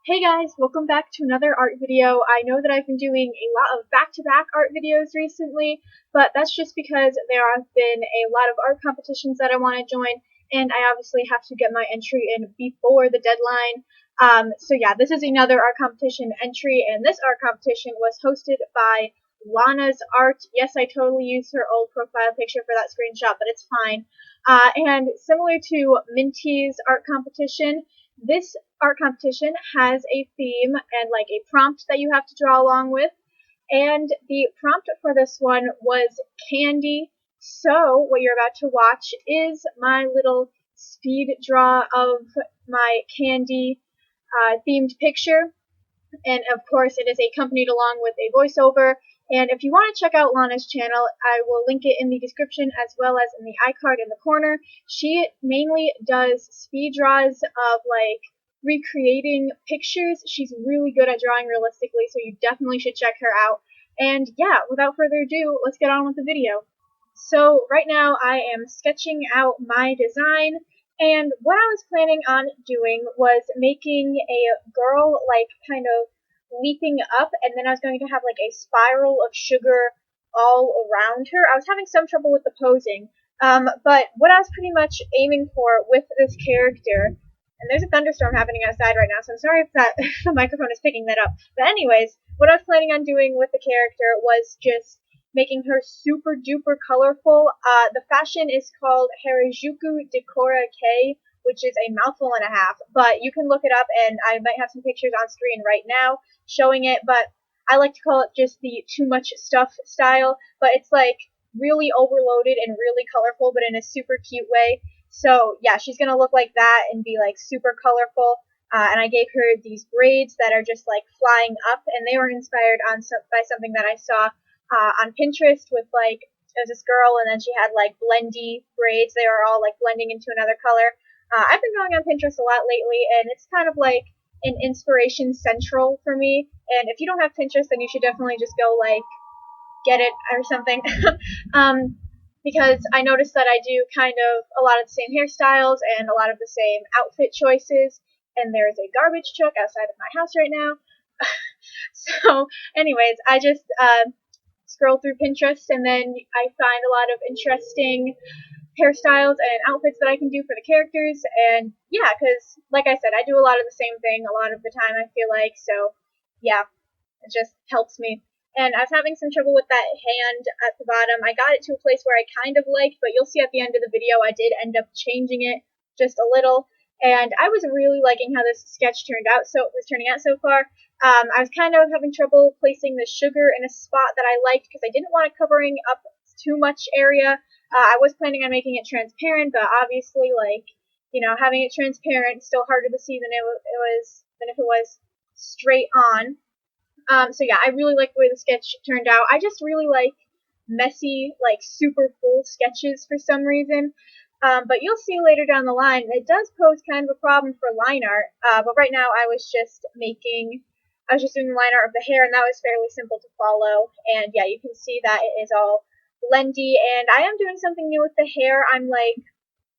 Hey guys, welcome back to another art video. I know that I've been doing a lot of back-to-back art videos recently, but that's just because there have been a lot of art competitions that I want to join, and I obviously have to get my entry in before the deadline. So yeah, this is another art competition entry, and this art competition was hosted by Lana's Art. Yes, I totally used her old profile picture for that screenshot, but it's fine. And similar to Minty's art competition, this art competition has a theme and like a prompt that you have to draw along with. And the prompt for this one was candy. So what you're about to watch is my little speed draw of my candy themed picture. And of course, it is accompanied along with a voiceover. And if you want to check out Lana's channel, I will link it in the description as well as in the iCard in the corner. She mainly does speed draws of like recreating pictures. She's really good at drawing realistically, so you definitely should check her out. And yeah, without further ado, let's get on with the video. So right now I am sketching out my design, and what I was planning on doing was making a girl like kind of leaping up, and then I was going to have like a spiral of sugar all around her. I was having some trouble with the posing, but what I was pretty much aiming for with this character, and there's a thunderstorm happening outside right now, so I'm sorry if that if the microphone is picking that up. But anyways, what I was planning on doing with the character was just making her super duper colorful. The fashion is called Harajuku Decora K, which is a mouthful and a half, but you can look it up, and I might have some pictures on screen right now showing it, but I like to call it just the too much stuff style, but it's like really overloaded and really colorful, but in a super cute way. So yeah, she's gonna look like that and be like super colorful. And I gave her these braids that are just like flying up, and they were inspired by something that I saw on Pinterest with like there's this girl, and then she had like blendy braids. They were all like blending into another color. I've been going on Pinterest a lot lately, and it's kind of like an inspiration central for me. And if you don't have Pinterest, then you should definitely just go like get it or something. Because I noticed that I do kind of a lot of the same hairstyles and a lot of the same outfit choices. And there's a garbage truck outside of my house right now. So, anyways, I just scroll through Pinterest, and then I find a lot of interesting hairstyles and outfits that I can do for the characters. And yeah, because like I said, I do a lot of the same thing a lot of the time, I feel like. So yeah, it just helps me. And I was having some trouble with that hand at the bottom. I got it to a place where I kind of liked, but you'll see at the end of the video I did end up changing it just a little. And I was really liking how this sketch was turning out so far. I was kind of having trouble placing the sugar in a spot that I liked because I didn't want it covering up too much area. I was planning on making it transparent, but obviously, like, you know, having it transparent is still harder to see than if it was straight on. So yeah, I really like the way the sketch turned out. I just really like messy, like super full sketches for some reason. But you'll see later down the line, it does pose kind of a problem for line art. But right now I was just doing the line art of the hair, and that was fairly simple to follow. And yeah, you can see that it is all blendy, and I am doing something new with the hair. I'm like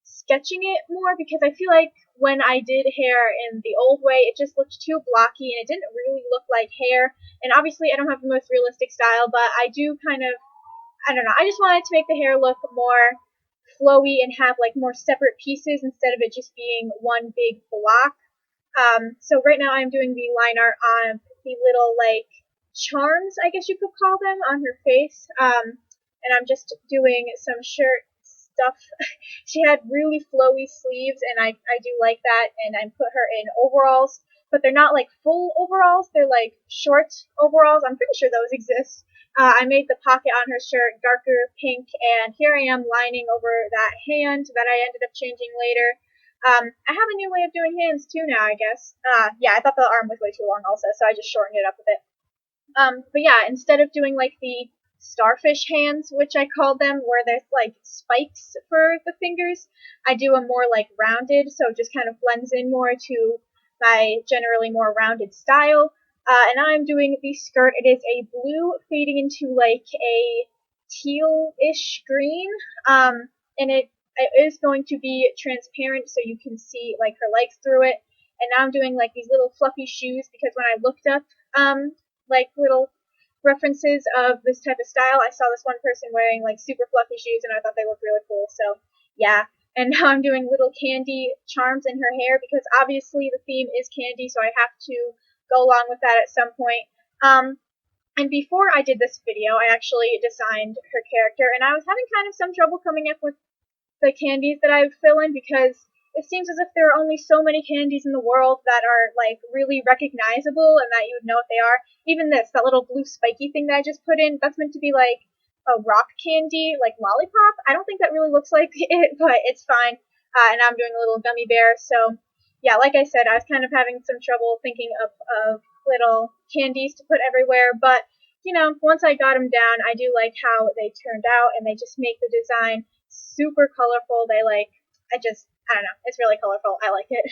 sketching it more because I feel like when I did hair in the old way, it just looked too blocky and it didn't really look like hair. And obviously I don't have the most realistic style, but I do kind of, I don't know, I just wanted to make the hair look more flowy and have like more separate pieces instead of it just being one big block. So right now I'm doing the line art on the little like charms, I guess you could call them, on her face. And I'm just doing some shirt stuff. She had really flowy sleeves, and I do like that, and I put her in overalls, but they're not like full overalls, they're like short overalls. I'm pretty sure those exist. I made the pocket on her shirt darker pink, and here I am lining over that hand that I ended up changing later. I have a new way of doing hands too now, I guess. Yeah, I thought the arm was way too long also, so I just shortened it up a bit. But yeah, instead of doing like the starfish hands, which I call them, where there's like spikes for the fingers, I do a more like rounded, so it just kind of blends in more to my generally more rounded style. And I'm doing the skirt. It is a blue fading into like a teal-ish green, and it is going to be transparent so you can see like her legs through it. and now I'm doing like these little fluffy shoes because when I looked up like little references of this type of style, I saw this one person wearing like super fluffy shoes and I thought they looked really cool. So yeah, and now I'm doing little candy charms in her hair because obviously the theme is candy, so I have to go along with that at some point. And before I did this video, I actually designed her character, and I was having kind of some trouble coming up with the candies that I would fill in because it seems as if there are only so many candies in the world that are like really recognizable and that you would know what they are. Even this, that little blue spiky thing that I just put in, that's meant to be like a rock candy, like lollipop. I don't think that really looks like it, but it's fine. And I'm doing a little gummy bear. So yeah, like I said, I was kind of having some trouble thinking of little candies to put everywhere, but you know, once I got them down, I do like how they turned out, and they just make the design super colorful. They like, I don't know, it's really colorful. I like it.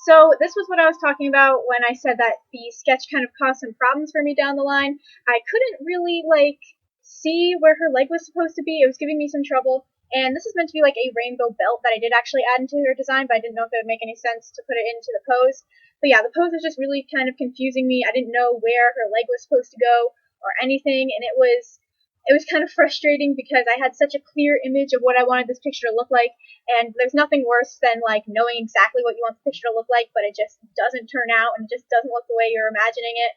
So this was what I was talking about when I said that the sketch kind of caused some problems for me down the line. I couldn't really like see where her leg was supposed to be. It was giving me some trouble. And this is meant to be like a rainbow belt that I did actually add into her design, but I didn't know if it would make any sense to put it into the pose. But yeah, the pose was just really kind of confusing me. I didn't know where her leg was supposed to go or anything, and it was kind of frustrating because I had such a clear image of what I wanted this picture to look like, and there's nothing worse than like knowing exactly what you want the picture to look like, but it just doesn't turn out and just doesn't look the way you're imagining it.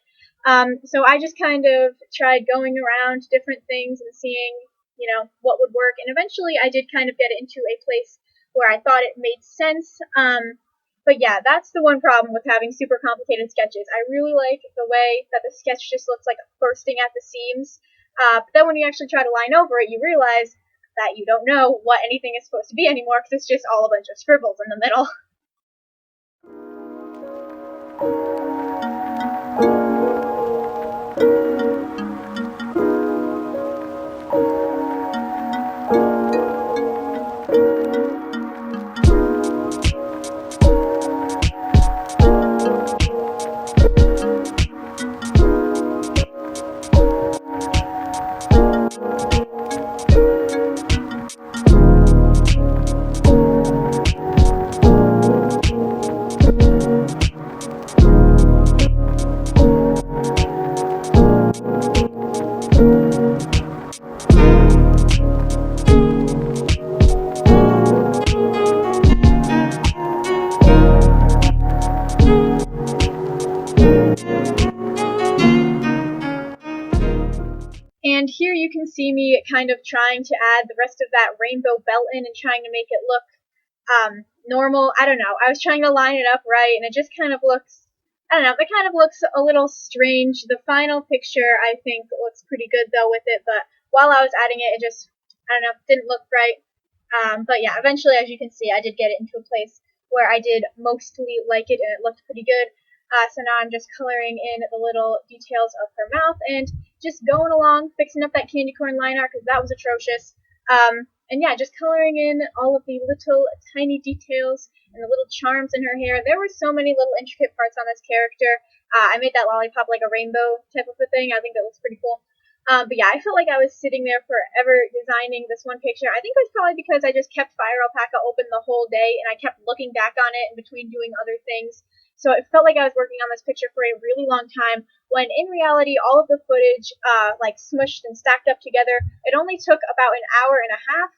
So I just kind of tried going around different things and seeing, you know, what would work, and eventually I did kind of get it into a place where I thought it made sense. But yeah, that's the one problem with having super complicated sketches. I really like the way that the sketch just looks like bursting at the seams. But then when you actually try to line over it, you realize that you don't know what anything is supposed to be anymore because it's just all a bunch of scribbles in the middle. And here you can see me kind of trying to add the rest of that rainbow belt in and trying to make it look normal. I don't know. I was trying to line it up right, and it just kind of looks, I don't know, it kind of looks a little strange. The final picture, I think, looks pretty good, though, with it, but while I was adding it, it just, I don't know, didn't look right. But yeah, eventually, as you can see, I did get it into a place where I did mostly like it, and it looked pretty good. So now I'm just coloring in the little details of her mouth and just going along, fixing up that candy corn line art because that was atrocious. And yeah, just coloring in all of the little tiny details and the little charms in her hair. There were so many little intricate parts on this character. I made that lollipop like a rainbow type of a thing. I think that looks pretty cool. But yeah, I felt like I was sitting there forever designing this one picture. I think it was probably because I just kept Fire Alpaca open the whole day and I kept looking back on it in between doing other things. So it felt like I was working on this picture for a really long time, when in reality all of the footage like smushed and stacked up together, it only took about an hour and a half.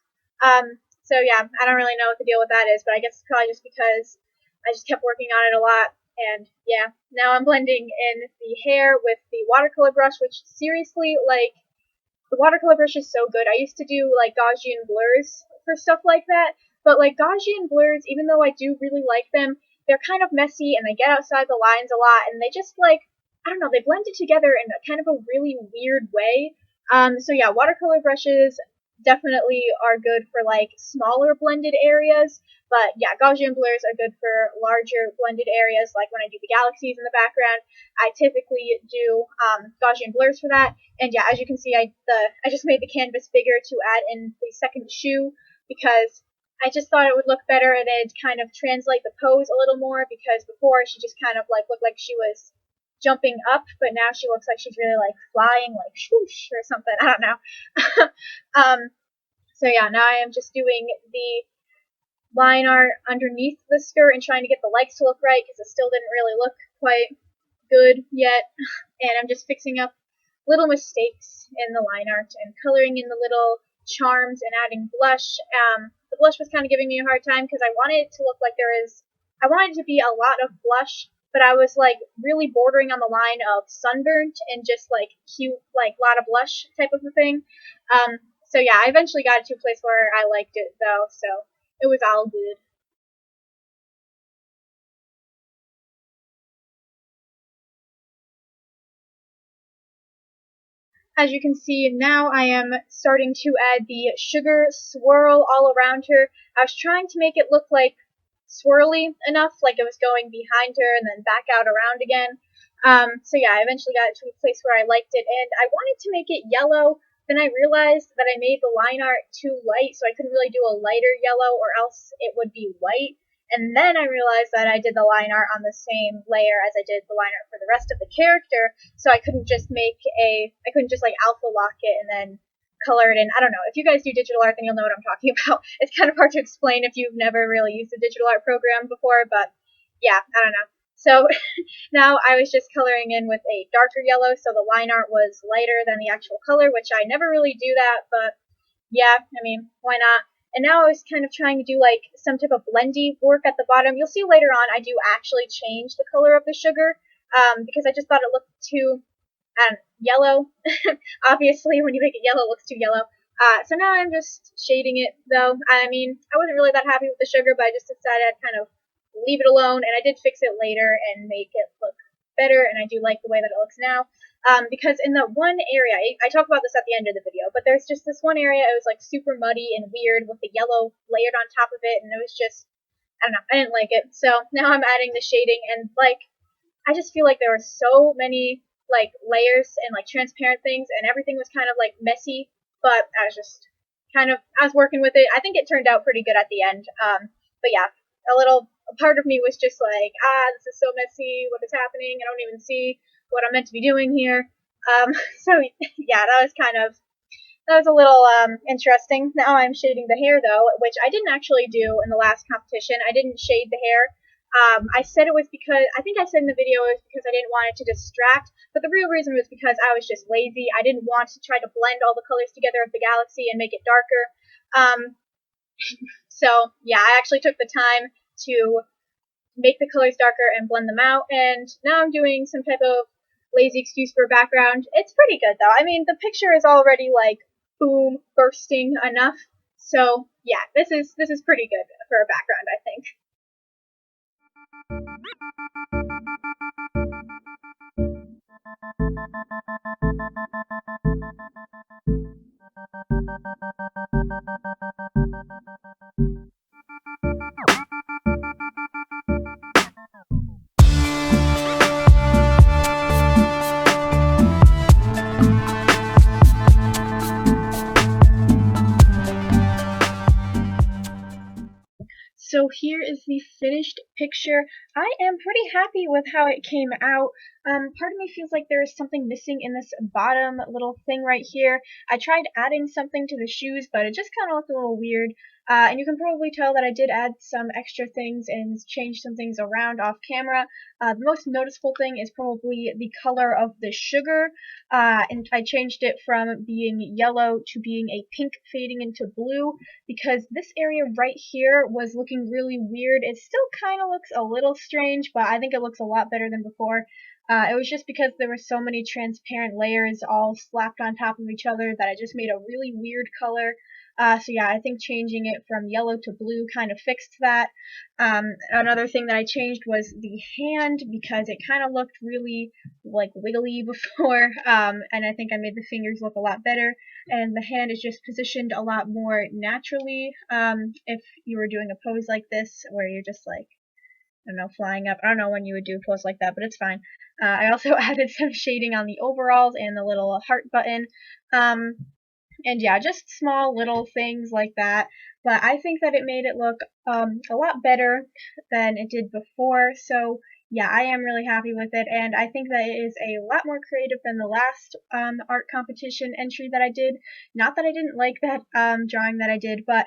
So yeah, I don't really know what the deal with that is, but I guess it's probably just because I just kept working on it a lot. And yeah, now I'm blending in the hair with the watercolor brush, which seriously, like, the watercolor brush is so good. I used to do like Gaussian blurs for stuff like that, but like Gaussian blurs, even though I do really like them, they're kind of messy and they get outside the lines a lot, and they just like, I don't know, they blend it together in a kind of a really weird way. So yeah, watercolor brushes definitely are good for like smaller blended areas, but yeah, Gaussian blurs are good for larger blended areas, like when I do the galaxies in the background. I typically do Gaussian blurs for that. And yeah, as you can see, I just made the canvas bigger to add in the second shoe because I just thought it would look better and it'd kind of translate the pose a little more, because before she just kind of like looked like she was jumping up, but now she looks like she's really like flying, like swoosh or something. I don't know. So yeah, now I am just doing the line art underneath the skirt and trying to get the legs to look right because it still didn't really look quite good yet. And I'm just fixing up little mistakes in the line art and coloring in the little charms and adding blush. The blush was kind of giving me a hard time because I wanted it to look like I wanted it to be a lot of blush, but I was like really bordering on the line of sunburnt and just like cute, like lot of blush type of a thing. So yeah, I eventually got it to a place where I liked it though, so it was all good. As you can see, now I am starting to add the sugar swirl all around her. I was trying to make it look like swirly enough, like it was going behind her and then back out around again. So yeah, I eventually got it to a place where I liked it, and I wanted to make it yellow. Then I realized that I made the line art too light, so I couldn't really do a lighter yellow, or else it would be white. And then I realized that I did the line art on the same layer as I did the line art for the rest of the character, so I couldn't just like alpha lock it and then color it in. I don't know. If you guys do digital art, then you'll know what I'm talking about. It's kind of hard to explain if you've never really used a digital art program before, but yeah, I don't know. So now I was just coloring in with a darker yellow, so the line art was lighter than the actual color, which I never really do that, but yeah, I mean, why not? And now I was kind of trying to do like some type of blendy work at the bottom. You'll see later on I do actually change the color of the sugar because I just thought it looked too yellow. Obviously, when you make it yellow, it looks too yellow. So now I'm just shading it, though. I mean, I wasn't really that happy with the sugar, but I just decided I'd kind of leave it alone, and I did fix it later and make it look better, and I do like the way that it looks now. Because in the one area, I talk about this at the end of the video, but there's just this one area, it was like super muddy and weird with the yellow layered on top of it, and it was just, I don't know, I didn't like it. So now I'm adding the shading, and like, I just feel like there were so many like layers and like transparent things, and everything was kind of like messy, but I was just I was working with it. I think it turned out pretty good at the end. But yeah, a part of me was just like, this is so messy. What is happening? I don't even see what I'm meant to be doing here. So yeah, that was a little interesting. Now I'm shading the hair though, which I didn't actually do in the last competition. I didn't shade the hair. I said it was because I think I said in the video it was because I didn't want it to distract, but the real reason was because I was just lazy. I didn't want to try to blend all the colors together of the galaxy and make it darker. So yeah, I actually took the time to make the colors darker and blend them out, and now I'm doing some type of lazy excuse for a background. It's pretty good though. I mean, the picture is already like boom bursting enough. So yeah, this is pretty good for a background, I think. So here is the finished picture. I am pretty happy with how it came out. Part of me feels like there is something missing in this bottom little thing right here. I tried adding something to the shoes, but it just kind of looked a little weird. And you can probably tell that I did add some extra things and change some things around off camera. The most noticeable thing is probably the color of the sugar, and I changed it from being yellow to being a pink fading into blue, because this area right here was looking really weird. It still kind of looks a little strange, but I think it looks a lot better than before. It was just because there were so many transparent layers all slapped on top of each other that it just made a really weird color. So yeah, I think changing it from yellow to blue kind of fixed that. Another thing that I changed was the hand, because it kind of looked really like wiggly before, and I think I made the fingers look a lot better, and the hand is just positioned a lot more naturally. If you were doing a pose like this where you're just like, I don't know, flying up. I don't know when you would do a pose like that, but it's fine. I also added some shading on the overalls and the little heart button. And yeah, just small little things like that. But I think that it made it look a lot better than it did before. So yeah, I am really happy with it, and I think that it is a lot more creative than the last art competition entry that I did. Not that I didn't like that drawing that I did, but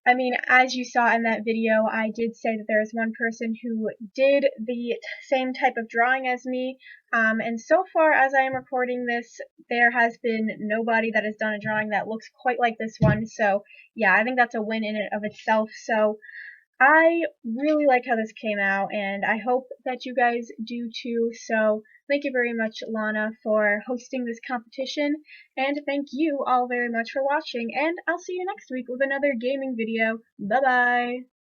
I mean, as you saw in that video, I did say that there is one person who did the same type of drawing as me, and so far as I am recording this, there has been nobody that has done a drawing that looks quite like this one, so yeah, I think that's a win in and of itself. So I really like how this came out, and I hope that you guys do too. So thank you very much, Lana, for hosting this competition, and thank you all very much for watching, and I'll see you next week with another gaming video. Bye bye!